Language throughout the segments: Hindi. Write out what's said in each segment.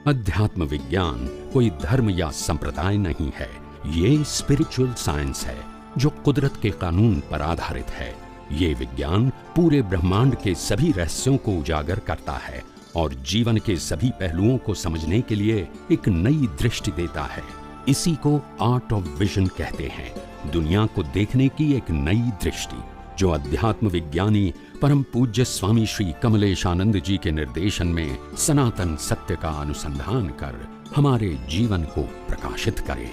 अध्यात्म विज्ञान कोई धर्म या संप्रदाय नहीं है, ये स्पिरिचुअल साइंस है जो कुदरत के कानून पर आधारित है। ये विज्ञान पूरे ब्रह्मांड के सभी रहस्यों को उजागर करता है और जीवन के सभी पहलुओं को समझने के लिए एक नई दृष्टि देता है। इसी को आर्ट ऑफ विजन कहते हैं, दुनिया को देखने की एक नई दृष्टि, जो अध्यात्म विज्ञानी परम पूज्य स्वामी श्री कमलेशानंद जी के निर्देशन में सनातन सत्य का अनुसंधान कर हमारे जीवन को प्रकाशित करे।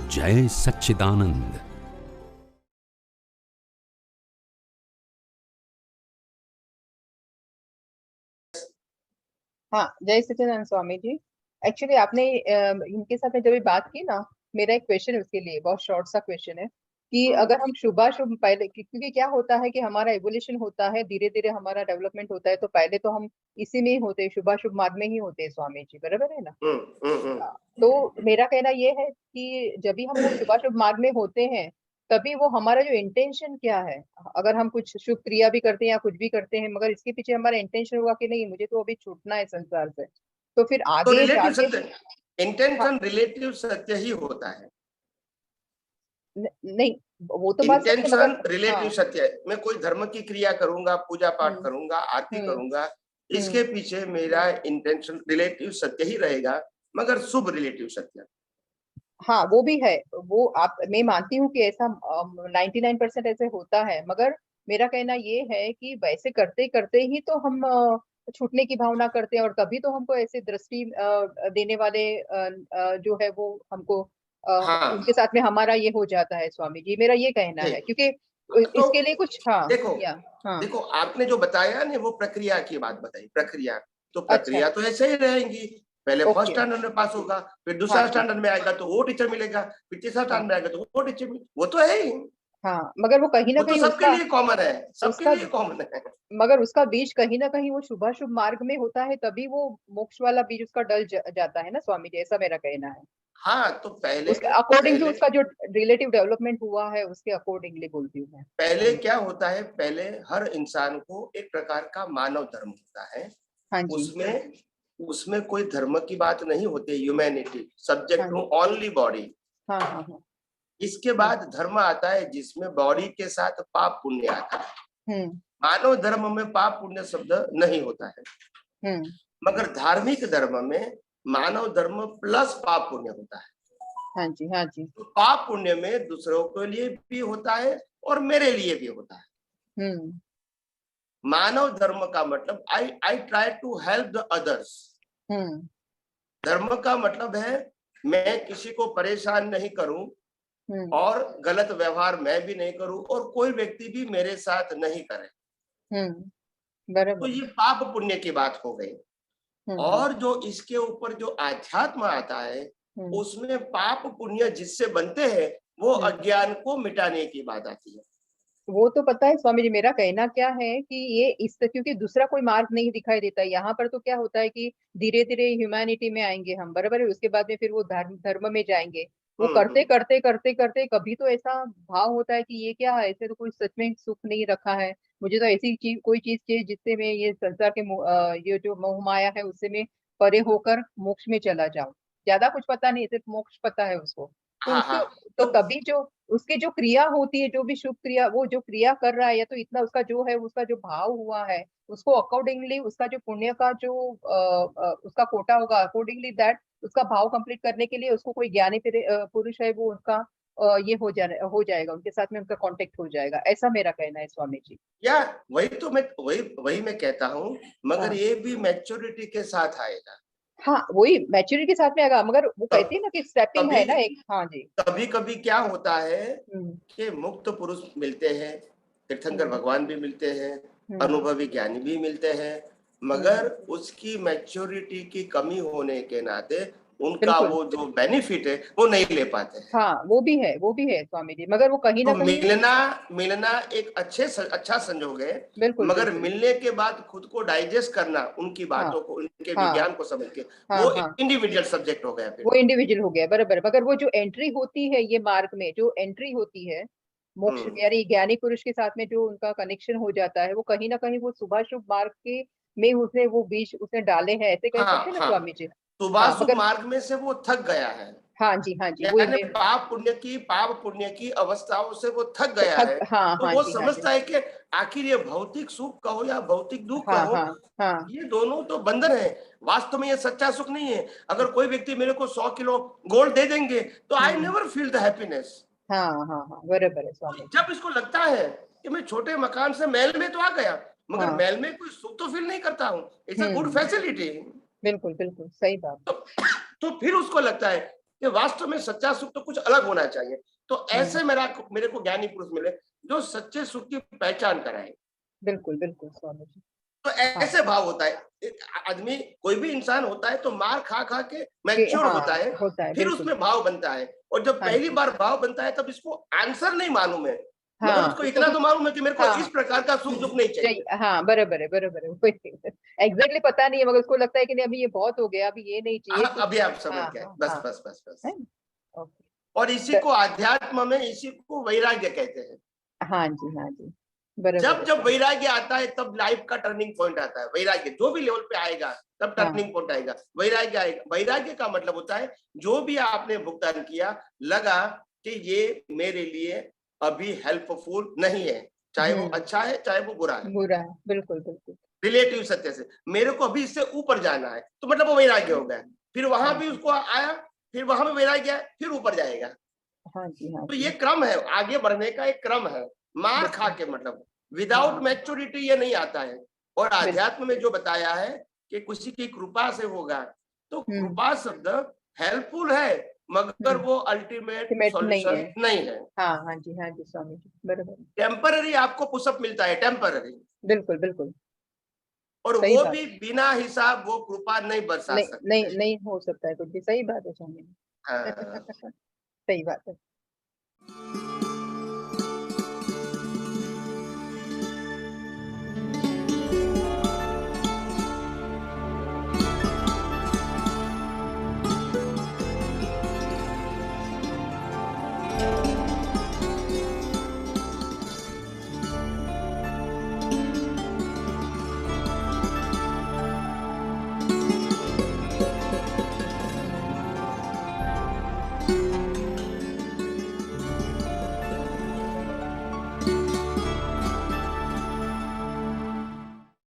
जय सच्चिदानंद। हाँ, जय सच्चिदानंद स्वामी जी। एक्चुअली आपने इनके साथ में जब भी बात की ना, मेरा एक क्वेश्चन है उसके लिए, बहुत शॉर्ट सा क्वेश्चन है कि अगर हम शुभाशुभ पहले, क्योंकि क्या होता है कि हमारा एवोल्यूशन होता है, धीरे धीरे हमारा डेवलपमेंट होता है, तो पहले तो हम इसी में ही होते हैं, शुभाशुभ मार्ग में ही होते हैं स्वामी जी, बराबर है ना? तो मेरा कहना ये है कि जब भी हम वो शुभाशुभ मार्ग में होते हैं, तभी वो हमारा जो इंटेंशन क्या है, अगर हम कुछ शुभ क्रिया भी करते हैं या कुछ भी करते हैं, मगर इसके पीछे हमारा इंटेंशन होगा कि नहीं, मुझे तो अभी छूटना है संसार से, तो फिर तो आगे रिलेटिव जाके सत्य, इंटेंशन रिलेटिव सत्य ही होता है। नहीं, वो तो बात सही है, इंटेंशन मगर रिलेटिव सत्य है। मैं कोई धर्म की क्रिया करूंगा, पूजा पाठ करूंगा, आरती हम्म करूंगा, इसके पीछे मेरा इंटेंशन रिलेटिव सत्य ही रहेगा, मगर शुभ रिलेटिव सत्य। हाँ, वो भी है। वो आप, मैं मानती हूँ कि ऐसा 99% ऐसे होता है, मगर मेरा कहना ये है कि वैसे करते करते ही तो हम छूटने की भावना करते हैं, और तभी तो हमको ऐसे दृष्टि देने वाले जो है वो हमको हाँ, उनके साथ में हमारा ये हो जाता है स्वामी जी, मेरा ये कहना है, क्योंकि तो इसके लिए कुछ, हाँ देखो, या हाँ, देखो आपने जो बताया ना, वो प्रक्रिया की बात बताई। प्रक्रिया तो अच्छा, प्रक्रिया तो ऐसे ही रहेंगी। पहले फर्स्ट ओके, स्टैंडर्ड में पास होगा, फिर हाँ दूसरा जी, स्टैंडर्ड में आएगा तो वो टीचर मिलेगा, फिर तीसरा हाँ स्टैंडर्ड में आएगा तो वो टीचर मिलेगा। वो तो है ही, हाँ, मगर वो कहीं ना वो तो कहीं सबके उसका लिए कॉमन है, सबके उसका लिए कॉमन है। मगर उसका बीज कहीं ना कहीं वो शुभाशुभ मार्ग में होता है, तभी वो मोक्ष वाला बीज उसका जाता है ना स्वामी जी, ऐसा मेरा कहना है। हाँ, तो पहले उसके अकॉर्डिंग जो पहले उसका जो रिलेटिव डेवलपमेंट हुआ है, उसके अकॉर्डिंगली बोलती हूँ मैं पहले स्वामी जी। क्या होता है, पहले हर इंसान को एक प्रकार का मानव धर्म होता है। हाँ जी, उसमें उसमें कोई धर्म की बात नहीं होती, ह्यूमैनिटी हाँ सब्जेक्ट टू जी, ओनली बॉडी। हाँ हाँ हाँ, इसके बाद धर्म आता है जिसमें बॉडी के साथ पाप पुण्य आता है। हम्म मानव धर्म में पाप पुण्य शब्द नहीं होता है, हम्म, मगर धार्मिक धर्म में मानव धर्म प्लस पाप पुण्य होता है। हाँ जी, हाँ जी, तो पाप पुण्य में दूसरों के लिए भी होता है और मेरे लिए भी होता है। हम्म मानव धर्म का मतलब I try to help the others. हम्म धर्म का मतलब है मैं किसी को परेशान नहीं करूं, हम्म और गलत व्यवहार मैं भी नहीं करूं, और कोई व्यक्ति भी मेरे साथ नहीं करे। तो बराबर, ये पाप पुण्य की बात हो गई। हम्म और जो इसके ऊपर जो आध्यात्म आता है, हम्म उसमें पाप पुण्य जिससे बनते हैं वो हम्म अज्ञान को मिटाने की बात आती है। वो तो पता है स्वामी जी, मेरा कहना क्या है कि ये इस, क्योंकि दूसरा कोई मार्ग नहीं दिखाई देता है यहाँ पर, तो क्या होता है कि धीरे धीरे ह्यूमैनिटी में आएंगे हम, बराबर है, उसके बाद में फिर वो धर्म धर्म में जाएंगे। वो करते हम्म। करते करते करते कभी तो ऐसा भाव होता है कि ये क्या है, ऐसे तो कोई सच में सुख नहीं रखा है, मुझे तो ऐसी चीज, कोई चीज चाहिए जिससे मैं ये संसार के ये जो मोह माया है उससे मैं परे होकर मोक्ष में चला जाऊं। ज्यादा कुछ पता नहीं, सिर्फ मोक्ष पता है उसको। तो हाँ उसके, हाँ, तो तो तभी जो उसकी जो क्रिया होती है, जो भी शुभ क्रिया, वो जो क्रिया कर रहा है, या तो इतना उसका जो है, उसका जो भाव हुआ है, उसको अकॉर्डिंगली उसका जो पुण्य का जो उसका कोटा होगा, अकॉर्डिंगली दैट उसका भाव कंप्लीट करने के लिए उसको कोई ज्ञानी पुरुष है, वो उसका ये हो जाएगा, उनके साथ में उनका कांटेक्ट हो जाएगा, ऐसा मेरा कहना है स्वामी जी। या वही तो मैं वही वही मैं कहता हूँ, मगर हाँ ये भी मैच्योरिटी के साथ आएगा। हाँ, वही मैच्योरिटी के साथ में आएगा, मगर वो कहते हैं ना कि स्टेपिंग कभी है ना एक, हाँ जी, कभी कभी क्या होता है हम्म कि मुक्त पुरुष मिलते हैं, तीर्थंकर हम्म भगवान भी मिलते हैं, हम्म अनुभवी ज्ञानी भी मिलते हैं, मगर हम्म, उसकी मैच्योरिटी की कमी होने के नाते उनका बिल्कुल, वो जो बेनिफिट है वो नहीं ले पाते हैं। हाँ, वो भी है स्वामी जी, मगर वो कहीं ना तो कहीं, मिलना मिलना एक अच्छा संजोग है, बिल्कुल मगर बिल्कुल, मिलने के बाद खुद को डाइजेस्ट करना, उनकी हाँ बातों को, उनके हाँ विज्ञान को समझ के, हाँ वो हाँ, इंडिविजुअल सब्जेक्ट हो गया फिर। वो इंडिविजुअल हो गया, बराबर, मगर वो जो एंट्री होती है ये मार्ग में, जो एंट्री होती है मोक्ष, हम्म। यानी ज्ञानी पुरुष के साथ में जो उनका कनेक्शन हो जाता है, वो कहीं ना कहीं वो शुभाशुभ मार्ग के में उसने वो बीज उसने डाले हैं, ऐसे कह हाँ सकते हैं ना हाँ, स्वामी जी। शुभाशुभ मगर मार्ग में से वो थक गया है, हाँ जी वही यानी मैं पाप पुण्य की अवस्थाओं से वो थक गया है। हाँ तो हाँ वो जी समझता है कि आखिर ये भौतिक सुख कहो या भौतिक दुख हाँ कहो, हाँ ये दोनों तो बंधन है, वास्तव में ये सच्चा सुख नहीं है। अगर कोई व्यक्ति मेरे को 100 किलो गोल्ड दे देंगे तो I never feel the happiness. हाँ बराबर है स्वामी जी। जब इसको लगता है कि मैं छोटे मकान से महल में तो आ गया, मगर हाँ महल में कोई सुख तो फील नहीं करता हूँ, इट्स अ गुड फैसिलिटी। बिल्कुल बिल्कुल सही बात। तो फिर उसको लगता है कि वास्तव में सच्चा सुख तो कुछ अलग होना चाहिए। तो ऐसे मेरे को ज्ञानी पुरुष मिले जो सच्चे सुख की पहचान कराए। बिल्कुल बिल्कुल स्वामी जी। तो ऐसे भाव होता है, एक आदमी कोई भी इंसान होता है तो मार खा खा के कि मैच्योर हाँ होता है, फिर बिल्कुल। उसमें भाव बनता है। और जब हाँ पहली जी बार भाव बनता है तब इसको आंसर नहीं मालूम है, मगर हाँ उसको इसको इतना कुछ तो मालूम है कि मेरे को हाँ इस प्रकार का सुख दुख नहीं चाहिए। हाँ बराबर है एग्जैक्टली पता नहीं है, मगर उसको लगता है कि नहीं अभी ये बहुत हो गया, अभी ये नहीं चाहिए कुछ। अभी आप समझ हाँ गए, हाँ बस हाँ बस बस बस। है ओके। और इसी को अध्यात्म में इसी को वैराग्य कहते हैं। हाँ जी बराबर है जब स्वामी। वैराग्य आता है तब लाइफ का टर्निंग पॉइंट आता है। वैराग्य जो भी लेवल पे आएगा तब टर्निंग पॉइंट आएगा, वैराग्य आएगा। वैराग्य का मतलब होता है जो भी आपने भुगतान किया लगा कि ये मेरे लिए अभी हेल्पफुल नहीं है, चाहे वो अच्छा है चाहे वो बुरा है, बुरा है बिल्कुल बिल्कुल। रिलेटिव सत्य से मेरे को अभी इससे ऊपर जाना है, तो मतलब वो वैराग्य हो गया। फिर वहां हाँ भी उसको आया, फिर वहां भी वैराग्य आया, फिर ऊपर जाएगा। हाँ जी तो ये क्रम है, आगे बढ़ने का एक क्रम है। मार खा के मतलब विदाउट मैच्योरिटी ये नहीं आता है। और आध्यात्म में जो बताया है कि किसी की कृपा से होगा, तो कृपा शब्द हेल्पफुल है, मगर वो अल्टीमेट नहीं है। सॉल्यूशन नहीं है। हाँ जी स्वामी जी बराबर। टेम्पररी आपको पुशअप मिलता है, टेम्पररी, बिल्कुल बिल्कुल और सही वो बात। भी बिना हिसाब वो कृपा नहीं बरसा सकती है। नहीं हो सकता है कुछ भी, सही बात है स्वामी। हाँ। सही बात है।